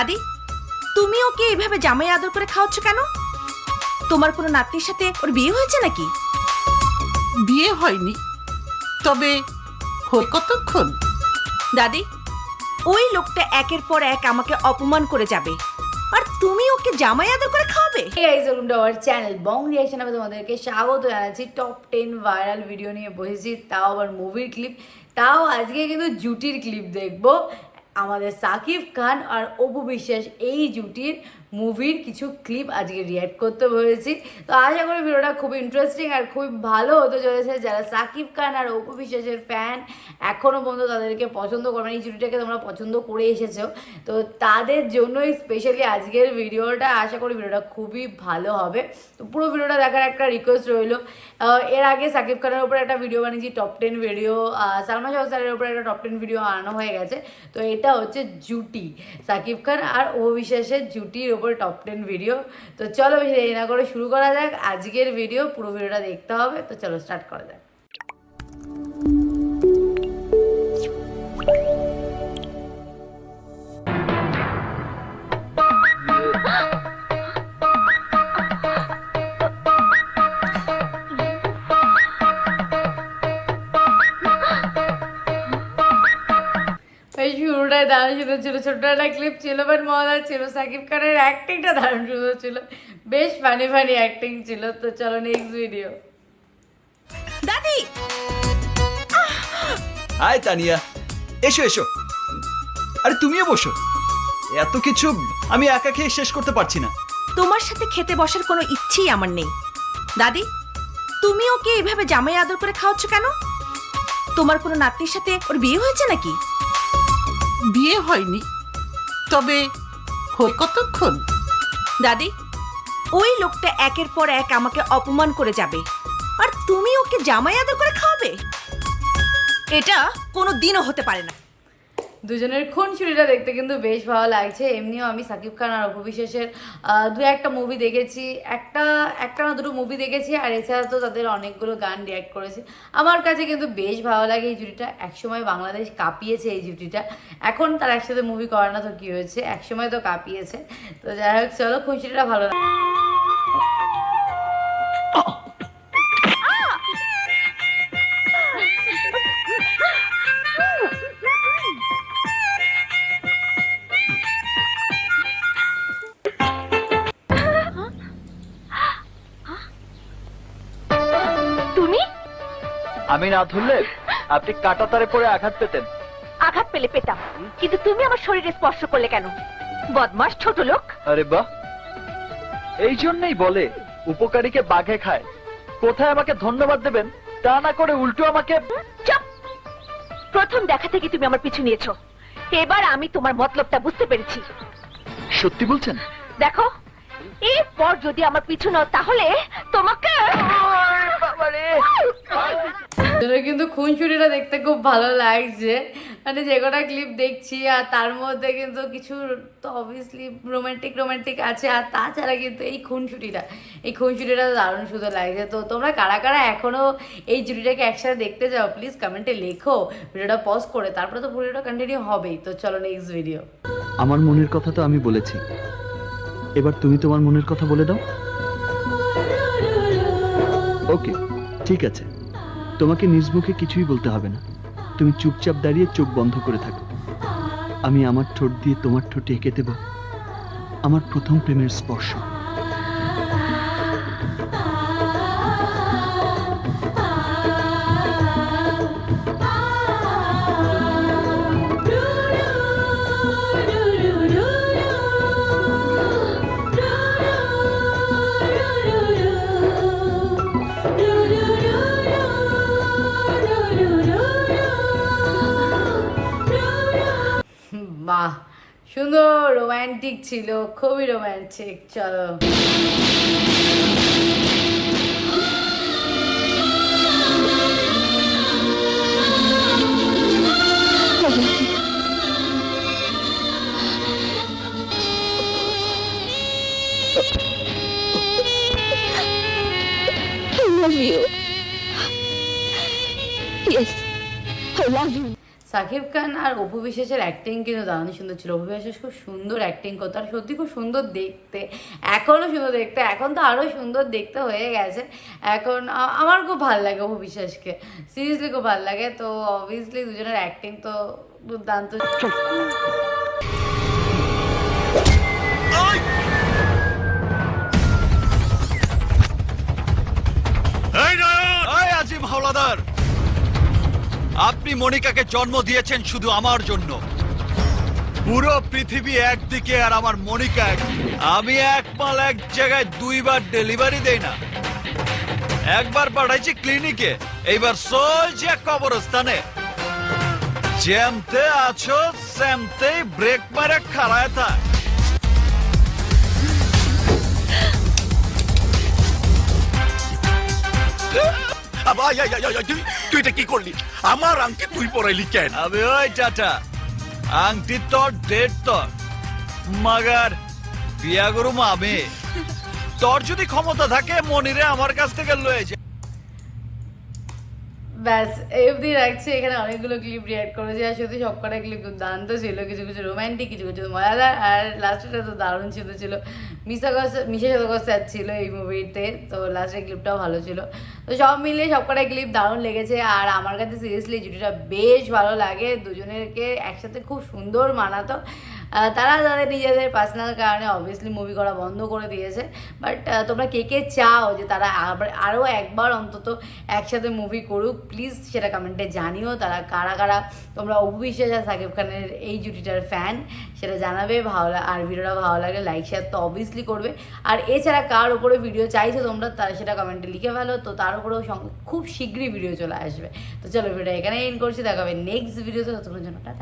দাদি, তুমি ওকে এইভাবে জামাই আদর করে খাওয়াচ্ছ কেন? তোমার কোনো নাতনির সাথে ওর বিয়ে হয়েছে নাকি? বিয়ে হয়নি, তবে হোক কতক্ষণ। দাদি, ওই লোকটা একের পর এক আমাকে অপমান করে যাবে, আর তুমি ওকে জামাই আদর করে খাওয়াবে? Hey guys, welcome to our channel Bong reaction. আমি তোমাদেরকে স্বাগত জানাচ্ছি। টপ 10 ভাইরাল ভিডিও নিয়ে বসেছি, তাও আবার মুভির ক্লিপ। তাও আজকে কিন্তু জুটির ক্লিপ দেখবো। আমাদের সাকিব খান আর অপু বিশ্বাস এই জুটির মুভির কিছু ক্লিপ আজকে রিঅ্যাক্ট করতে বলেছি। তো আশা করি ভিডিওটা খুব ইন্টারেস্টিং আর খুব ভালো হতে চলেছে। যারা সাকিব খান আর অপু বিশ্বাসের ফ্যান এখনও পর্যন্ত তাদেরকে পছন্দ করবেন, এই জুটিটাকে তোমরা পছন্দ করে এসেছো, তো তাদের জন্যই স্পেশালি আজকের ভিডিওটা। আশা করি ভিডিওটা খুবই ভালো হবে। তো পুরো ভিডিওটা দেখার একটা রিকোয়েস্ট রইল। এর আগে সাকিব খানের উপরে একটা ভিডিও বানিয়েছি, টপ 10 ভিডিও। সালমা শাহ স্যারের উপরে একটা টপ 10 ভিডিও আনানো হয়ে গেছে। তো এটা হচ্ছে জুটি, সাকিব খান আর অপু বিশ্বাসের জুটির উপরে টপ 10 ভিডিও। তো চলো বেশি দেরি না করে শুরু করা যাক আজকের ভিডিও। পুরো ভিডিওটা দেখতে হবে, তো চলো স্টার্ট করা যাক। এই শুরুটাই দারুণ সুন্দর ছিল, ছোট্ট একটা ক্লিপ ছিল, বাট মজা ছিল। সাকিব খানের অ্যাক্টিংটা দারুণ সুন্দর ছিল, বেশ ফানি ফানি অ্যাক্টিং ছিল। তো চলো নেক্সট ভিডিও। দাদি, হাই তানিয়া, এসো এসো। আরে তুমিও বসো। এত কিছু আমি একা খেয়ে শেষ করতে পারছি না। তোমার সাথে খেতে বসার কোনো ইচ্ছেই আমার নেই। দাদি, তুমি ওকে এইভাবে জামাই আদর করে খাওয়াচ্ছ কেন? তোমার কোনো নাতনির সাথে ওর বিয়ে হয়েছে নাকি? বিয়ে হয়নি, তবে হোক কতক্ষণ। দাদি, ওই লোকটা একের পর এক আমাকে অপমান করে যাবে, আর তুমি ওকে জামাই আদর করে খাওয়াবে? এটা কোনো দিনও হতে পারে না। দুজনের খুনসুটিটা দেখতে কিন্তু বেশ ভালো লাগছে। এমনিও আমি সাকিব খান আর অপু বিশ্বাসের দু একটা মুভি দেখেছি, একটা না দুটো মুভি দেখেছি, আর এছাড়া তো তাদের অনেকগুলো গান রিঅ্যাক্ট করেছি। আমার কাছে কিন্তু বেশ ভালো লাগে এই জুটিটা। একসময় বাংলাদেশ কাঁপিয়েছে এই জুটিটা। এখন তার একসাথে মুভি করে না তো কী হয়েছে, একসময় তো কাঁপিয়েছে। তো যাই হোক, চলো খুনসুটিটা ভালো লাগে। আমি না ধরলে আপনি কাটা তারে পরে আঘাত পেতেন। আঘাত পেলে পেতাম, কিন্তু তুমি আমার শরীরে স্পর্শ করলে কেন? বদমাস ছোট লোক। আরে বাহ, এই জন্যই বলে উপকারীকে বাঘে খায়। কোথায় আমাকে ধন্যবাদ দেবেন তা না করে উল্টো আমাকে। চুপ! প্রথম দেখা থেকে তুমি আমার পিছু নিয়েছো, এবার আমি তোমার মতলবটা বুঝতে পেরেছি। সত্যি বলছেন? দেখো, এরপর যদি আমার পিছু নাও তাহলে তোমাকে। কিন্তু খুনসুটিটা দেখতে খুব ভালো লাগছে। মানে যে কটা ক্লিপ দেখছি, আর তার মধ্যে কিন্তু কিছু তো অবভিয়াসলি রোমান্টিক আছে, আর তাছাড়া কিন্তু এই খুনসুটিটা দারুণ সুন্দর লাগছে। তো তোমরা কারা কারা এখনো এই জুটিটাকে একসাথে দেখতে যাও প্লিজ কমেন্টে লেখো। ভিডিওটা পজ করে তারপরে তো ভিডিওটা কন্টিনিউ হবেই। তো চলো নেক্সট ভিডিও। আমার মনের কথা তো আমি বলেছি, এবার তুমি তোমার মনের কথা বলে দাও। ওকে, ঠিক আছে, তোমাকে নিজ মুখে কিছুই বলতে হবে না। তুমি চুপচাপ দাঁড়িয়ে চোখ বন্ধ করে থাকো। আমি আমার ঠোঁট দিয়ে তোমার ঠোঁটে এঁকে দেব আমার প্রথম প্রেমের স্পর্শ। বাহ, সুন্দর রোমান্টিক ছিল, খুবই রোমান্টিক। চলো শাকিব খান আর অপু বিশ্বাসের অ্যাক্টিং কিন্তু দারুণ সুন্দর ছিল। অপু বিশ্বাস খুব সুন্দর অ্যাক্টিং করতো আর সত্যি খুব সুন্দর দেখতে, এখনও সুন্দর দেখতে, এখন তো আরও সুন্দর দেখতে হয়ে গেছে। এখন আমার খুব ভালো লাগে অপু বিশ্বাসকে, সিরিয়াসলি খুব ভালো লাগে। তো অবভিয়াসলি দুজনের অ্যাক্টিং তো দুর্দান্ত। এই আজিম হাওলাদার, আপনি মনিকাকে জন্ম দিয়েছেন শুধু আমার জন্য। পুরো পৃথিবী একদিকে আর আমার মনিকা একদিকে। আমি এক মাল এক জায়গায় দুইবার ডেলিভারি দেই না। একবার পাঠাইছি ক্লিনিকে, এইবার চলছে কবরস্থানে। যেমতে আছো সেমতেই ব্রেক মারে খাড়ায় থাক। তুই এটা কি করলি? আমার আংটি তুই পরাইলি কেন? আবে ওই চাচা, আংটি তোর ডেট তোর, মাগার বিয়া করুম আমি। তোর যদি ক্ষমতা থাকে মনিরে আমার কাছ থেকে লয়ে যা। ব্যাস এই অবধি রাখছি। এখানে অনেকগুলো ক্লিপ রিয়াক্ট করেছি আর সত্যি সবকটা ক্লিপ দুর্দান্ত ছিল, কিছু কিছু রোম্যান্টিক, কিছু কিছু মজাদার, আর লাস্টটা তো দারুণ ছিল। মিশা সদগর স্যার ছিল এই মুভিতে, তো লাস্টের ক্লিপটাও ভালো ছিল। তো সব মিলিয়ে সবকটা ক্লিপ দারুণ লেগেছে। আর আমার কাছে সিরিয়াসলি জুটিটা বেশ ভালো লাগে, দুজনেরকে একসাথে খুব সুন্দর মানাতো। তারা তাদের নিজেদের পার্সোনাল কারণে অবভিয়াসলি মুভি করা বন্ধ করে দিয়েছে, বাট তোমরা কে কে চাও যে তারা আরও একবার অন্তত একসাথে মুভি করুক, প্লিজ সেটা কমেন্টে জানিও। তারা কারা কারা তোমরা অপু বিশ্বাস আর শাকিব খানের এই জুটিটার ফ্যান সেটা জানাবে। আর ভিডিওটা ভালো লাগলে লাইক শেয়ার তো অবভিয়াসলি করবে। আর এছাড়া কার উপরে ভিডিও চাইছো তোমরা তারা সেটা কমেন্টে লিখে ফেলো, তো তার উপরেও খুব শীঘ্রই ভিডিও চলে আসবে। তো চলো ভিডিওটা এখানে এন্ড করছি, দেখা হবে নেক্সট ভিডিওতে। ততক্ষণের জন্য টাটা।